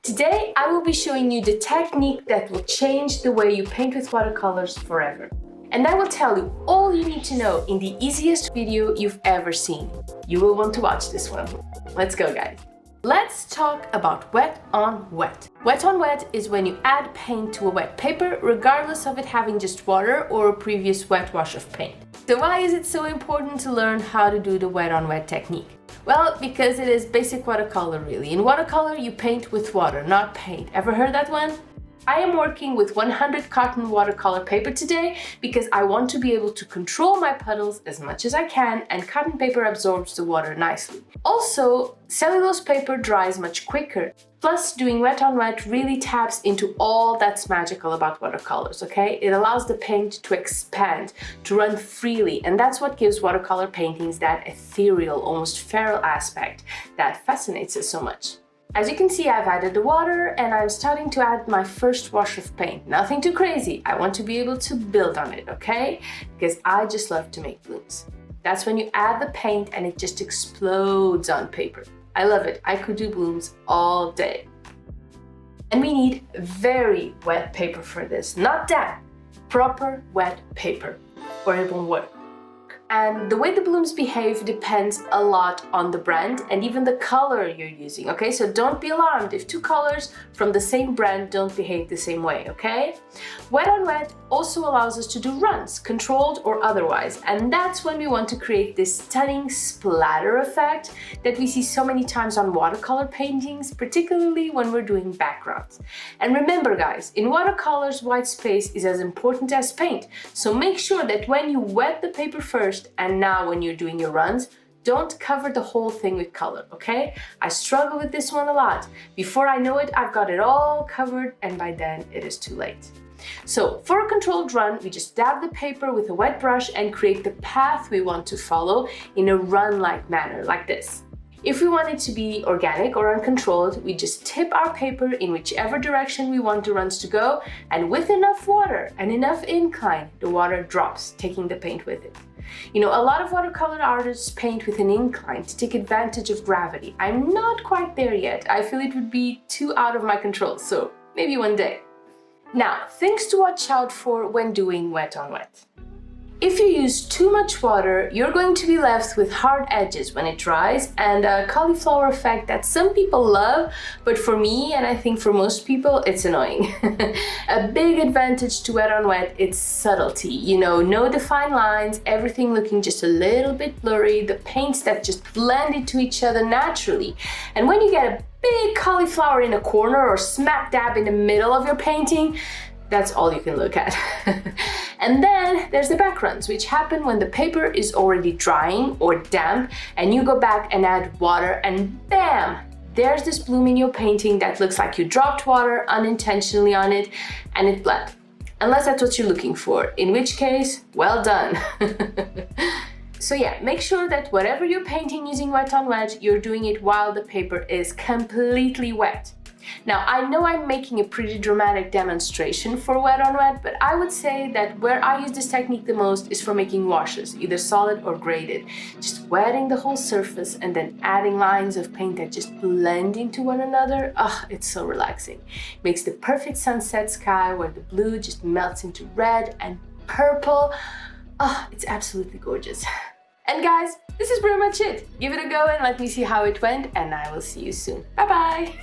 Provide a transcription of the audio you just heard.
Today, I will be showing you the technique that will change the way you paint with watercolors forever. And I will tell you all you need to know in the easiest video you've ever seen. You will want to watch this one. Let's go, guys. Let's talk about wet on wet. Wet on wet is when you add paint to a wet paper, regardless of it having just water or a previous wet wash of paint. So why is it so important to learn how to do the wet on wet technique? Well, because it is basic watercolor really. In watercolor, you paint with water, not paint. Ever heard that one? I am working with 100 cotton watercolor paper today because I want to be able to control my puddles as much as I can, and cotton paper absorbs the water nicely. Also, cellulose paper dries much quicker. Plus, doing wet on wet really taps into all that's magical about watercolors, okay? It allows the paint to expand, to run freely, and that's what gives watercolor paintings that ethereal, almost feral aspect that fascinates us so much. As you can see, I've added the water and I'm starting to add my first wash of paint. Nothing too crazy. I want to be able to build on it, okay? Because I just love to make blooms. That's when you add the paint and it just explodes on paper. I love it. I could do blooms all day. And we need very wet paper for this, not damp, proper wet paper, or it won't work. And the way the blooms behave depends a lot on the brand and even the color you're using, okay? So don't be alarmed if two colors from the same brand don't behave the same way, okay? Wet on wet also allows us to do runs, controlled or otherwise, and that's when we want to create this stunning splatter effect that we see so many times on watercolor paintings, particularly when we're doing backgrounds. And remember, guys, in watercolors, white space is as important as paint, so make sure that when you wet the paper first, and now when you're doing your runs, don't cover the whole thing with color, okay? I struggle with this one a lot. Before I know it, I've got it all covered, and by then it is too late. So for a controlled run, we just dab the paper with a wet brush and create the path we want to follow in a run-like manner, like this. If we want it to be organic or uncontrolled, we just tip our paper in whichever direction we want the runs to go, and with enough water and enough incline, the water drops, taking the paint with it. You know, a lot of watercolor artists paint with an incline to take advantage of gravity. I'm not quite there yet. I feel it would be too out of my control, so maybe one day. Now, things to watch out for when doing wet on wet. If you use too much water, you're going to be left with hard edges when it dries and a cauliflower effect that some people love, but for me, and I think for most people, it's annoying. A big advantage to wet on wet, it's subtlety. You know, no defined lines, everything looking just a little bit blurry, the paints that just blend into each other naturally. And when you get a big cauliflower in a corner or smack dab in the middle of your painting, that's all you can look at. And then there's the backgrounds, which happen when the paper is already drying or damp and you go back and add water and bam! There's this bloom in your painting that looks like you dropped water unintentionally on it and it bled. Unless that's what you're looking for, in which case, well done. So yeah, make sure that whatever you're painting using wet on wet, you're doing it while the paper is completely wet. Now, I know I'm making a pretty dramatic demonstration for wet on wet, but I would say that where I use this technique the most is for making washes, either solid or graded. Just wetting the whole surface and then adding lines of paint that just blend into one another. It's so relaxing. Makes the perfect sunset sky where the blue just melts into red and purple. It's absolutely gorgeous. And guys, this is pretty much it. Give it a go and let me see how it went, and I will see you soon. Bye bye!